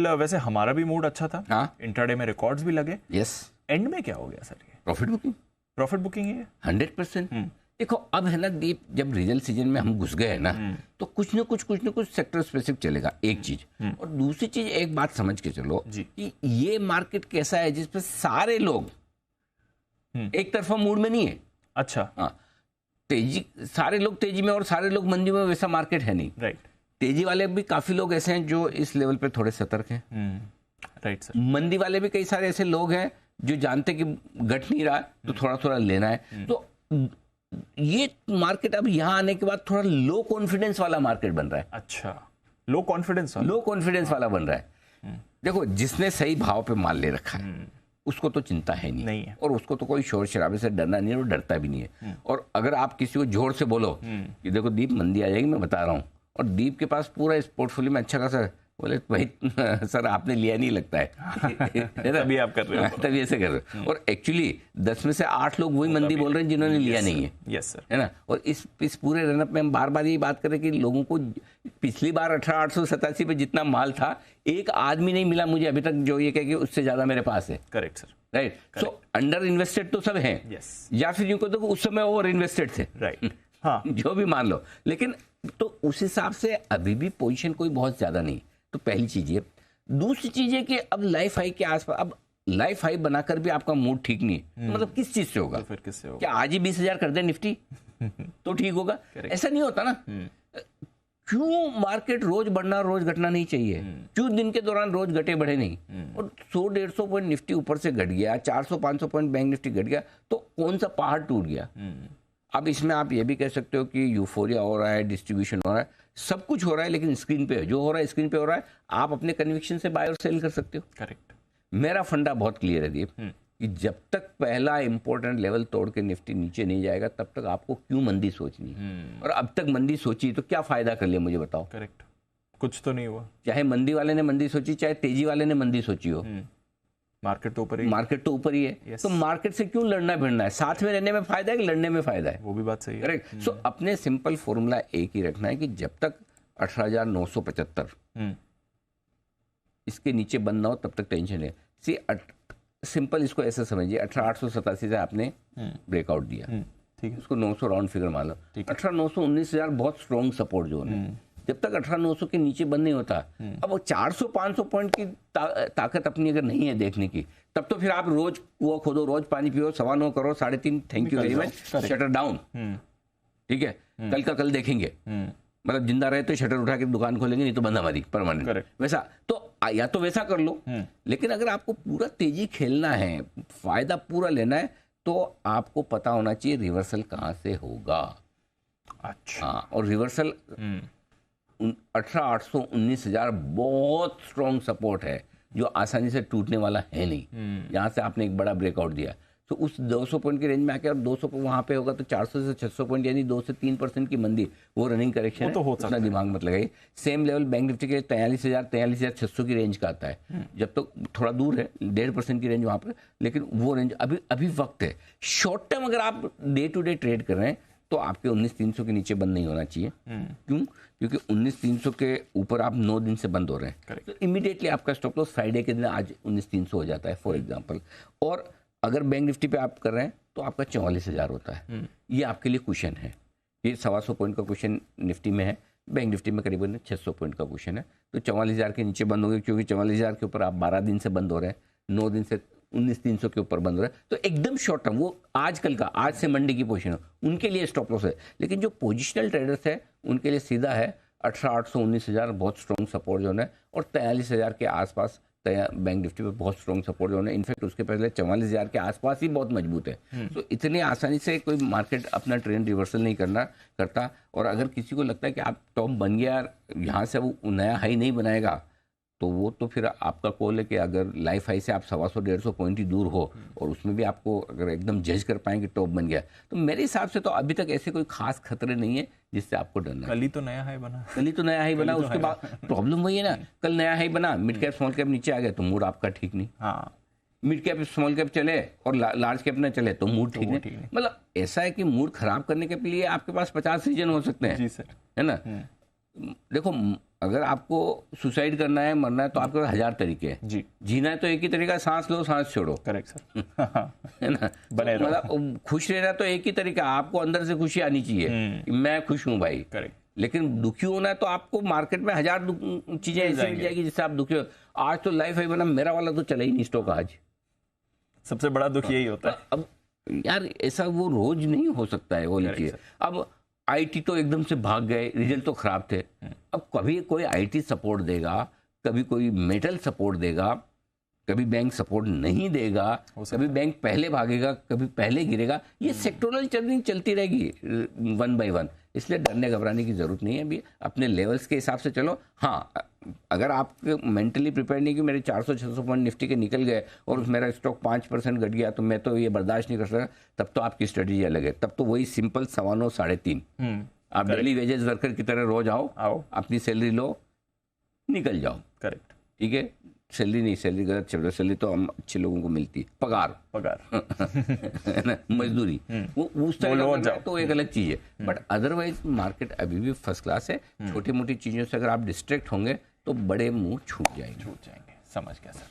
वैसे हमारा भी मूड अच्छा था। हाँ, इंट्राडे में रिकॉर्ड्स भी लगे। यस। एंड में क्या हो गया सर? ये प्रॉफिट बुकिंग, प्रॉफिट बुकिंग ही है 100%। देखो अब है ना दीप, जब रिजल्ट सीजन में हम घुस गए ना, तो कुछ न कुछ सेक्टर स्पेसिफिक चलेगा, एक चीज। और दूसरी चीज, एक बात समझ के चलो कि ये मार्केट कैसा है जिसपे सारे लोग एक तरफा मूड में नहीं है। अच्छा। हाँ, तेजी, सारे लोग तेजी में और सारे लोग मंदी में, वैसा मार्केट है नहीं। राइट। तेजी वाले भी काफी लोग ऐसे हैं जो इस लेवल पे थोड़े सतर्क हैं। Right sir. मंदी वाले भी कई सारे ऐसे लोग हैं जो जानते कि घट नहीं रहा तो थोड़ा थोड़ा लेना है। तो ये मार्केट अब यहाँ आने के बाद थोड़ा लो कॉन्फिडेंस वाला मार्केट बन रहा है। अच्छा, लो कॉन्फिडेंस वाला बन रहा है। देखो, जिसने सही भाव पे माल ले रखा है उसको तो चिंता है नहीं है। और उसको तो कोई शोर शराबे से डरना नहीं है और डरता भी नहीं है। और अगर आप किसी को जोर से बोलो कि देखो दीप मंदी आ जाएगी, मैं बता रहा हूँ, और दीप के पास पूरा इस पोर्टफोलियो में अच्छा खासा, बोले भाई सर आपने लिया नहीं लगता है तभी आप कर रहे हो, तभी ऐसे कर रहे हो। और एक्चुअली 10 में से 8 लोग वही मंदी बोल रहे हैं जिन्होंने लिया नहीं है। यस सर, है ना। और इस पूरे रनअप में हम बार बार यही बात कर रहे हैं कि लोगों को पिछली बार 18,887 पे जितना माल था, एक आदमी नहीं मिला मुझे अभी तक जो ये कहे कि उससे ज्यादा मेरे पास है। Correct sir, right. So under invested तो सब हैं, या फिर यूं देखो उस समय ओवर इन्वेस्टेड थे। राइट। हाँ, जो भी मान लो, लेकिन तो उस हिसाब से अभी भी पोजीशन कोई बहुत ज्यादा नहीं। तो पहली चीज ये। दूसरी चीज है कि अब लाइफ हाई के आसपास, अब लाइफ हाई बनाकर भी आपका मूड ठीक नहीं है, तो मतलब किस चीज से होगा? तो फिर किससे होगा? क्या आज ही 20,000 कर दे निफ्टी तो ठीक होगा? ऐसा नहीं होता ना। क्यों मार्केट रोज बढ़ना रोज घटना नहीं चाहिए? क्यों दिन के दौरान रोज घटे बढ़े नहीं? और 100-150 पॉइंट निफ्टी ऊपर से घट गया, 400-500 पॉइंट बैंक निफ्टी घट गया, तो कौन सा पहाड़ टूट गया? अब इसमें आप ये भी कह सकते हो कि यूफोरिया हो रहा है, डिस्ट्रीब्यूशन हो रहा है, सब कुछ हो रहा है, लेकिन स्क्रीन पे जो हो रहा है स्क्रीन पे हो रहा है। आप अपने कन्विक्शन से बाय और सेल कर सकते हो। करेक्ट। मेरा फंडा बहुत क्लियर है दीप, कि जब तक पहला इंपॉर्टेंट लेवल तोड़ के निफ्टी नीचे नहीं जाएगा, तब तक आपको क्यों मंदी सोचनी है? और अब तक मंदी सोची तो क्या फायदा कर लिया, मुझे बताओ। करेक्ट, कुछ तो नहीं हुआ। चाहे मंदी वाले ने मंदी सोची, चाहे तेजी वाले ने मंदी सोची हो, मार्केट तो ऊपर ही, मार्केट तो ऊपर ही है। yes. तो मार्केट से क्यों लड़ना भिड़ना है? साथ में रहने में फायदा है कि लड़ने में फायदा है? वो भी बात सही है। करेक्ट। सो अपने सिंपल फॉर्मूला एक ही रखना है कि जब तक 18,975 इसके नीचे बंद ना हो तब तक टेंशन है। सी सिंपल इसको ऐसे समझिए, 18,887 से आपने ब्रेकआउट दिया, ठीक है, उसको 900 राउंड फिगर मान लो। 18,900 19,000 बहुत स्ट्रॉन्ग सपोर्ट जोन है। जब तक 18,900 के नीचे बंद नहीं होता, अब 400-500 पॉइंट की ताकत अपनी अगर नहीं है देखने की, तब तो फिर आप रोज कुआं खोदो, रोज पानी पियो, 9.25 करो, 3.5, thank you very much, shutter down. ठीक है, कल का कल देखेंगे। मतलब जिंदा रहे तो शटर उठा के दुकान खोलेंगे, नहीं तो बंद हमारी परमानेंट। वैसा तो या तो वैसा कर लो। लेकिन अगर आपको पूरा तेजी खेलना है, फायदा पूरा लेना है, तो आपको पता होना चाहिए रिवर्सल कहां से होगा। अच्छा। हाँ, और रिवर्सल 18,800 19,000 बहुत स्ट्रॉन्ग सपोर्ट है, जो आसानी से टूटने वाला है नहीं। यहाँ से आपने एक बड़ा ब्रेकआउट दिया, तो उस 200 पॉइंट की रेंज में आके और 200 वहां पे होगा, तो 400 से 600 पॉइंट यानी 2 से 3% की मंदी, वो रनिंग करेक्शन है, तो उतना दिमाग मत लगाइए। सेम लेवल बैंक निफ्टी के 43,600 की रेंज का आता है। जब तक थोड़ा दूर है, 1.5% की रेंज वहां पर, लेकिन वो रेंज अभी वक्त है। शॉर्ट टर्म अगर आप डे टू डे ट्रेड कर रहे हैं, तो आपके 19,300 के नीचे बंद नहीं होना चाहिए। क्यों? क्योंकि 19,300 के ऊपर आप 9 दिन से बंद हो रहे हैं, तो इमीडिएटली आपका स्टॉप लॉस फ्राइडे के दिन आज 19,300 हो जाता है फॉर एग्जांपल। और अगर बैंक निफ्टी पे आप कर रहे हैं तो आपका 44,000 होता है। ये आपके लिए कुशन है। ये 125 पॉइंट का कुशन निफ्टी में है, बैंक निफ्टी में करीबन 600 पॉइंट का कुशन है। तो 44,000 के नीचे बंद होंगे, क्योंकि 44,000 के ऊपर आप 12 दिन से बंद हो रहे हैं, 9 दिन से 19,300 के ऊपर बंद हो रहा है, तो एकदम शॉर्ट टर्म, वो आजकल का, आज से मंडे की पोजीशन हो, उनके लिए स्टॉप लॉस है। लेकिन जो पोजिशनल ट्रेडर्स है उनके लिए सीधा है 18,800 19,000 बहुत स्ट्रॉन्ग सपोर्ट जोन है, और 43,000 के आसपास बैंक निफ्टी पे बहुत स्ट्रॉन्ग सपोर्ट जोन है। इनफैक्ट उसके पहले 44,000 के आसपास ही बहुत मजबूत है। तो इतने आसानी से कोई मार्केट अपना ट्रेंड रिवर्सल नहीं करता। और अगर किसी को लगता है कि आप टॉप बन गया, यहाँ से वो नया हाई नहीं बनाएगा, तो वो तो फिर आपका कॉल है कि अगर लाइफ हाई से आप 125-150 पॉइंट ही दूर हो, और उसमें भी आपको अगर एकदम जज कर पाएंगे टॉप बन गया, तो मेरे हिसाब से तो अभी तक ऐसे कोई खास खतरे नहीं है जिससे आपको डरना है। कल ही तो नया हाई बना, उसके बाद प्रॉब्लम वही है ना, कल नया हाई बना, मिड कैप स्मॉल कैप नीचे आ गया तो मूड आपका ठीक नहीं। हाँ, मिड कैप स्मॉल कैप चले और लार्ज कैप ना चले तो मूड ठीक नहीं। मतलब ऐसा है कि मूड खराब करने के लिए आपके पास 50 रीजन हो सकते हैं, जी सर, है ना। देखो, अगर आपको सुसाइड करना है, मरना है, तो आपके पास 1000 तरीके हैं। जी जीना है तो एक ही तरीका है, सांस लो सांस छोड़ो, करेक्ट सर। है ना। बने तो रहो। मतलब खुश रहना तो एक ही तरीका, आपको अंदर से खुशी आनी चाहिए कि मैं खुश हूँ भाई। करेक्ट। लेकिन दुखी होना है तो आपको मार्केट में 1000 चीजें ऐसी मिल जाएगी जिससे आप दुखी हो। आज तो लाइफ है बना, मेरा वाला तो चला ही नहीं स्टॉक आज। सबसे बड़ा दुख यही होता है। अब यार ऐसा वो रोज नहीं हो सकता है, वो लिखिए। अब आईटी तो एकदम से भाग गए, रिजल्ट तो खराब थे। अब कभी कोई आईटी सपोर्ट देगा, कभी कोई मेटल सपोर्ट देगा, कभी बैंक सपोर्ट नहीं देगा, कभी बैंक पहले भागेगा, कभी पहले गिरेगा। ये सेक्टोरल चर्निंग चलती रहेगी वन बाय वन। इसलिए डरने घबराने की जरूरत नहीं है। अभी अपने लेवल्स के हिसाब से चलो। हाँ, अगर आप मेंटली प्रिपेयर नहीं कि मेरे 400-600 पॉइंट निफ्टी के निकल गए और मेरा स्टॉक 5% घट गया तो मैं तो ये बर्दाश्त नहीं कर सकता, तब तो आपकी स्ट्रेटेजी अलग है। तब तो वही सिंपल 9.25 3.5 आप डेली वेजेस वर्कर की तरह रोज आओ, अपनी सैलरी लो, निकल जाओ। करेक्ट। ठीक है, सैलरी नहीं, सैलरी गलत चल रहा, सैलरी तो हम अच्छे लोगों को मिलती है, पगार है ना, मजदूरी, वो उस तरह तो एक अलग चीज है। बट अदरवाइज मार्केट अभी भी फर्स्ट क्लास है। छोटी मोटी चीजों से अगर आप डिस्ट्रैक्ट होंगे तो बड़े मुंह छूट जाएंगे। समझ गया सर।